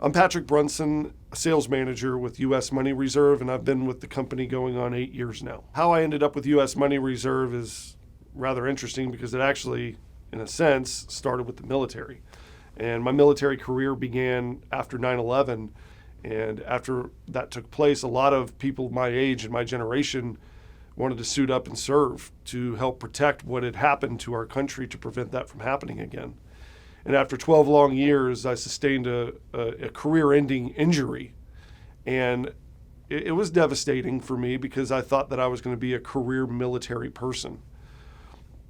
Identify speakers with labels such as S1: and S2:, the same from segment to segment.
S1: I'm Patrick Brunson, a sales manager with U.S. Money Reserve, and I've been with the company going on 8 years now. How I ended up with U.S. Money Reserve is rather interesting because it actually, in a sense, started with the military. And my military career began after 9/11. And after that took place, a lot of people my age and my generation wanted to suit up and serve to help protect what had happened to our country to prevent that from happening again. And after 12 long years, I sustained a career-ending injury. And it was devastating for me because I thought that I was going to be a career military person.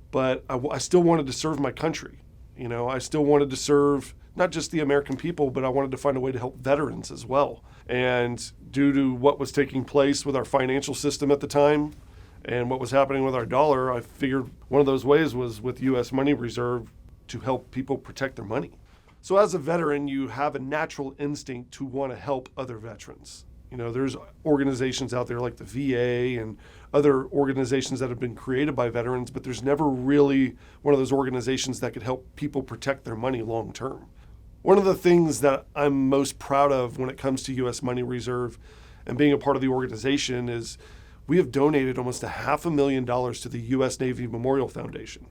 S1: But I still wanted to serve my country. You know, I still wanted to serve not just the American people, but I wanted to find a way to help veterans as well. And due to what was taking place with our financial system at the time and what was happening with our dollar, I figured one of those ways was with U.S. Money Reserve to help people protect their money. So as a veteran, you have a natural instinct to want to help other veterans. You know, there's organizations out there like the VA and other organizations that have been created by veterans, but there's never really one of those organizations that could help people protect their money long term. One of the things that I'm most proud of when it comes to U.S. Money Reserve and being a part of the organization is we have donated almost $500,000 to the U.S. Navy Memorial Foundation.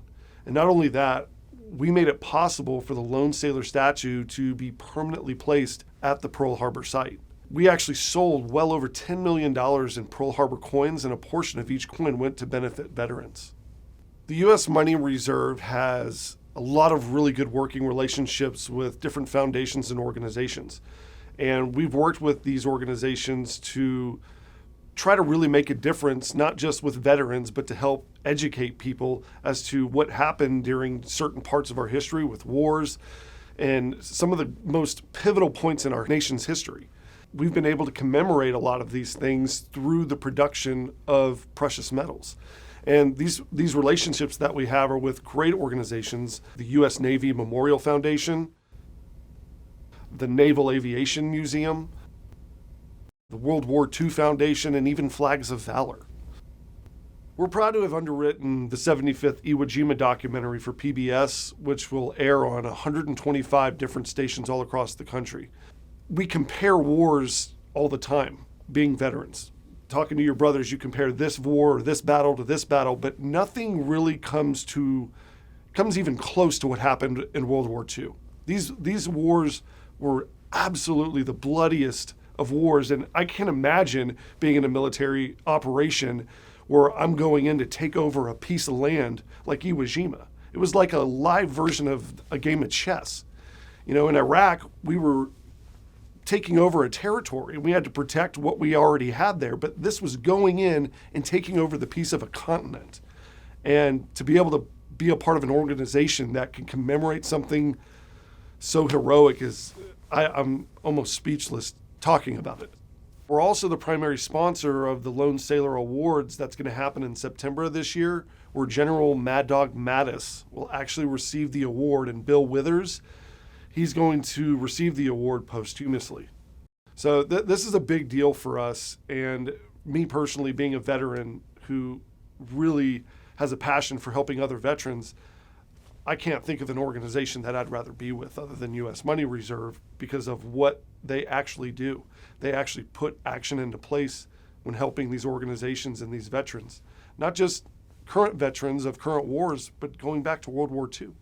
S1: And not only that, we made it possible for the lone sailor statue to be permanently placed at the Pearl Harbor site. We actually sold well over $10 million in Pearl Harbor coins, and a portion of each coin went to benefit veterans. The U.S. Money Reserve has a lot of really good working relationships with different foundations and organizations. And we've worked with these organizations to try to really make a difference, not just with veterans, but to help educate people as to what happened during certain parts of our history with wars and some of the most pivotal points in our nation's history. We've been able to commemorate a lot of these things through the production of precious metals. And these relationships that we have are with great organizations, the U.S. Navy Memorial Foundation, the Naval Aviation Museum, the World War II Foundation, and even Flags of Valor. We're proud to have underwritten the 75th Iwo Jima documentary for PBS, which will air on 125 different stations all across the country. We compare wars all the time, being veterans. Talking to your brothers, you compare this war or this battle to this battle, but nothing really comes even close to what happened in World War II. These wars were absolutely the bloodiest of wars, and I can't imagine being in a military operation where I'm going in to take over a piece of land like Iwo Jima. It was like a live version of a game of chess. You know, in Iraq, we were taking over a territory. We had to protect what we already had there, but this was going in and taking over the piece of a continent. And to be able to be a part of an organization that can commemorate something so heroic I'm almost speechless talking about it. We're also the primary sponsor of the Lone Sailor Awards that's going to happen in September of this year, where General Mad Dog Mattis will actually receive the award, and Bill Withers, he's going to receive the award posthumously. So this is a big deal for us, and me personally, being a veteran who really has a passion for helping other veterans, I can't think of an organization that I'd rather be with other than U.S. Money Reserve because of what they actually do. They actually put action into place when helping these organizations and these veterans, not just current veterans of current wars, but going back to World War II.